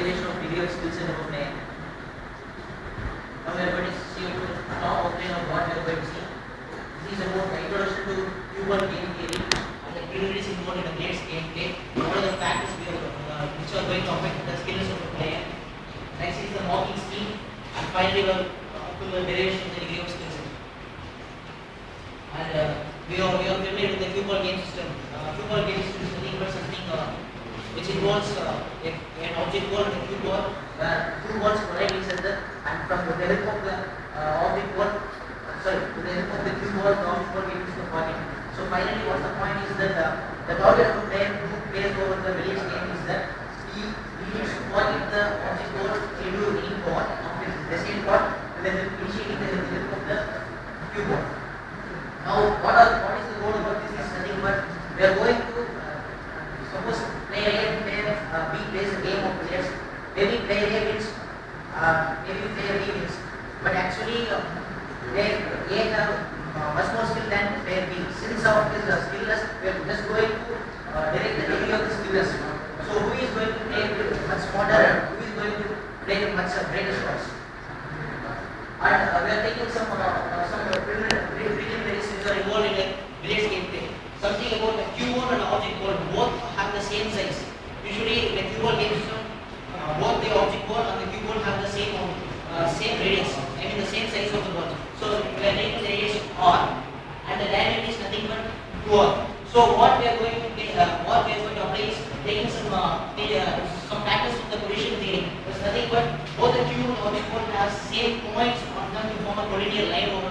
derivation of degree of skills in our plane. Now we are going to see about the top outline of what we are going to see. This is about the introduction to Q1 game theory and the preliminaries involved in a great gameplay. What are the factors which are going to affect the skills of the player? Next is the mocking scheme, and finally to the derivation of the degree of skills. And we are familiar with the Q-ball game system. Q-ball game system is nothing but something which involves an object ball and a cue ball, where two balls collide each other, and from the help of the object ball, with the help of the cue ball, the object ball gets the target. So finally, what the point is that the target of the player who plays over the village game is that he needs to target the object ball into any pot of his destined pot, and then initiating the help of the cue ball. Now, what is the goal about this? Is nothing but we are going to suppose player A and player B plays a game of players. Maybe player A wins, maybe player B wins, but actually player A have much more skill than player B. Since our is skillless, we are just going to direct the degree of the skillless. So who is going to play much smarter and who is going to play much greater shots? And we are taking some preliminaries which are involved in a village gameplay. Something about the Q1 and object ball, both have the same size. Usually in the Q1 game system, both the object ball and the Q ball have the same radius, the same size of the ball. So we are taking the radius R, and the diameter is nothing but 2R. So what we are going to apply is taking some factors from the collision theory. There's nothing but both the Q and the object ball have same points on them to form a collinear line over,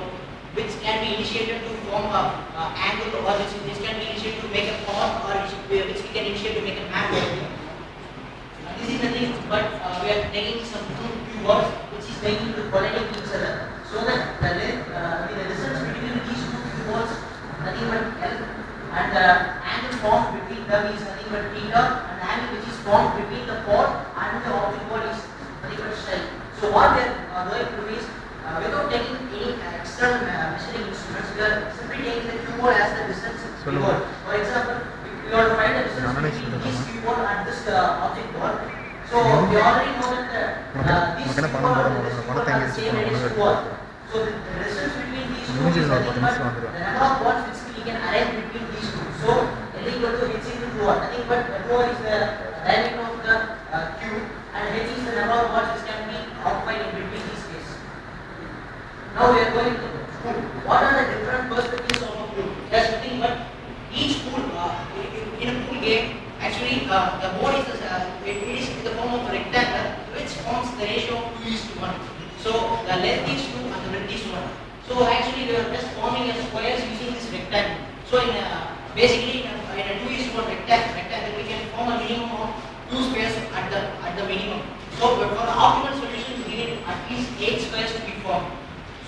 which can be initiated to form an angle, or which can be initiated to make a path, or which we can initiate to make a map. This is nothing but we are taking some two balls which is making to colliding each other, so that the distance between these two balls nothing but L, and the angle formed between them is nothing but theta, and the angle which is formed between the pod and the object ball is nothing but psi. So what we are going to do is, without taking any external measuring instruments, we are simply taking the cue ball as the distance involved. For example, we want to find the distance between this cue ball and this object ball. So we already know that these cue ball and this cue ball have the same radius to ball. So the distance between these two is nothing but the number of balls which we can arrange between these two. So L equal to H into 2R. Nothing but 2R is the diameter of the cube, and H is the number of balls which can be occupied in between these spaces. Now we are going to pool. What are the different perspectives of a pool? There is nothing but each pool in a pool game. Actually, the board is it is in the form of a rectangle, which forms the ratio of 2:1. So the length is 2 and the width is 1. So actually, we are just forming a squares using this rectangle. So basically in a 2:1 rectangle, we can form a minimum of 2 squares at the minimum. So but for the optimal solution, we need at least 8 squares to be formed.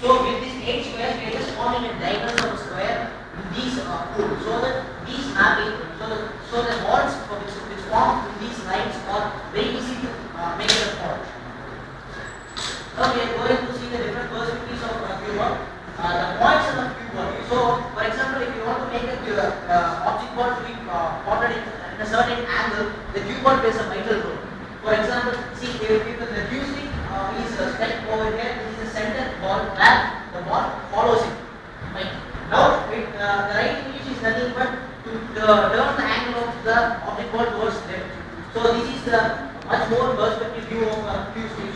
So with these 8 squares, we are just forming a diagonal of a square in these pools, so that these mapping, so the bonds which form in these lines are very easy to make the form. Now we are going to see the different perspectives of cube ball, the points of cube ball. So for example, if you want to make a object ball to be plotted in a certain angle, the cube ball plays a vital role. For example, see if the cue stick is set over here, this is the center ball where the ball follows it. Right. Now the right image is nothing but to turn the angle of the object ball towards left. So this is the much more perspective view of a cue stick.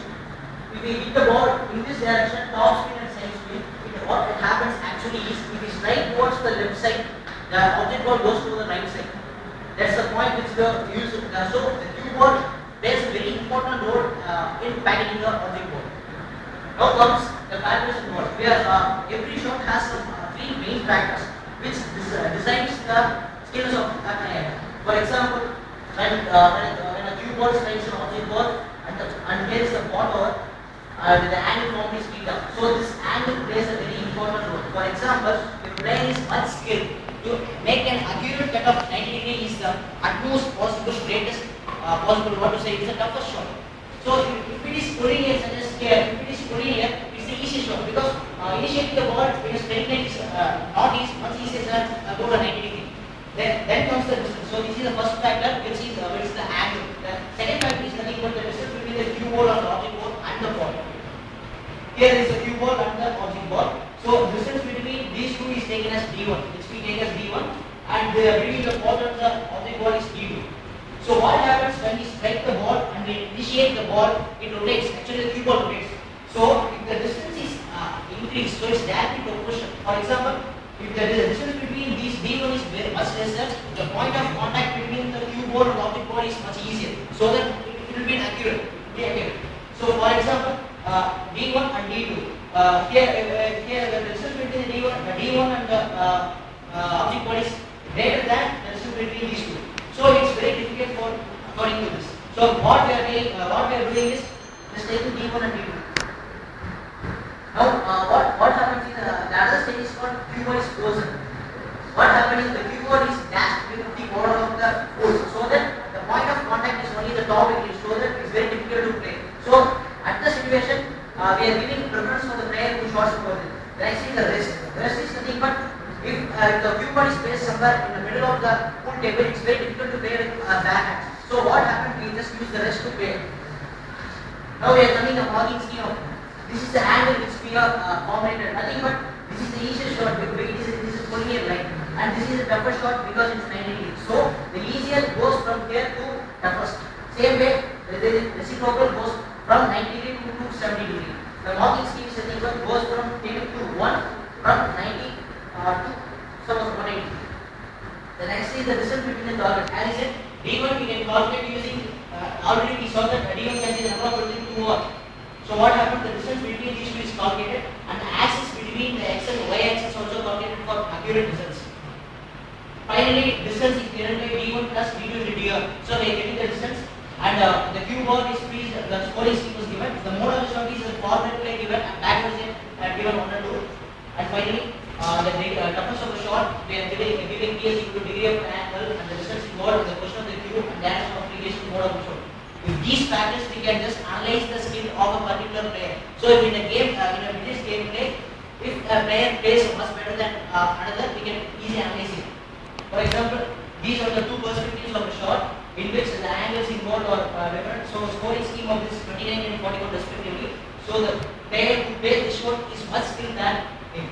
If we hit the ball in this direction, top spin and side spin, what happens actually is, if we strike towards the left side, the object ball goes to the right side. That's the point which we are using. So the cue ball plays a very important role in packaging the object ball. Now comes the calculation ball, where every shot has some 3 main factors which decides the skills of a player. For example, when a cue ball strikes an object ball and here is the ball over, the angle formed is theta. So this angle plays a very important role. For example, if a player is much skilled, to make an accurate cut of 90 degrees is the utmost possible, greatest possible, what to say, is the toughest shot. So if it is collinear such as here, if it is collinear, it's the easiest shot, because initially the ball in a straight line is not easy, much easier than go to 90 degree. Then comes the distance. So this is the first factor, which is the angle. The second factor is nothing but the distance Here is the cue ball and the object ball. So distance between these two is taken as d1. It's being taken as d1, and between the ball and the object ball is d2. So what happens when we strike the ball and we initiate the ball? It rotates. Actually, the cue ball rotates. So if the distance is increased, so it's directly proportional. For example, if the distance between these d1 is very much lesser, the point of contact between the cue ball and object ball is much easier, so that it will be accurate. So for example, d1 and d2. Here the distance between the d1 and the object ball is greater than the distance between these two. So it's very difficult for according to this. So what we are doing is just taking d1 and d2. Now what happens is the other stage is called cue ball is frozen. What happens is the cue ball is dashed with the border of the post, so that the point of contact is only the top edge, so that it's very difficult to play. So at the situation, we are giving preference for the player who shots over it. The next is the rest. The rest is nothing but if the cue ball is placed somewhere in the middle of the pool table, it's very difficult to play with backhand. So what happens? We just use the rest to play. Now we are coming the marking scheme of this is the angle which we are formulated. Nothing but this is the easiest shot because this is pulling a line, and this is the toughest shot because it's 90 degrees. So the easiest goes from here to toughest. Same way, the reciprocal goes from 90 degree to 70 degree. The marking scheme is goes from 10 to 1, from 90 to suppose 180. The next is the distance between the target. As I said, d1 we can calculate using already we saw that d1 can be the number of rotating to over. So what happens? The distance between these two is calculated, and the axis between the x and y axis also calculated for accurate results. Finally, distance is given by d1 plus d2 into dr. So we are getting the distance, and the cue ball is freeze. The scoring scheme was given. The mode of the shot is forward play given, and backwards given 1 and 2. And finally, the toughness of the shot we are giving here equal to degree of the angle and the distance involved in the position of the cue and direction of application mode of the shot. With these factors, we can just analyze the skill of a particular player. So, if in a game, in a British gameplay, if a player plays much better than another, we can easily analyze it. For example, these are the two perspectives of the shot in which the angles involved are different. So, scoring scheme of this 29 and 41 respectively. So, the player who plays the shot is much skilled than him.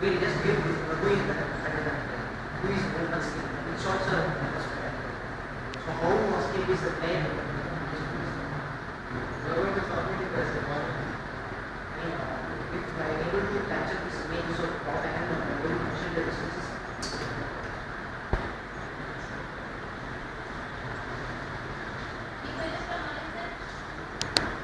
We just give who is better than who is more skilled. be supplied. Whoever is operating as a model, if I am able to capture this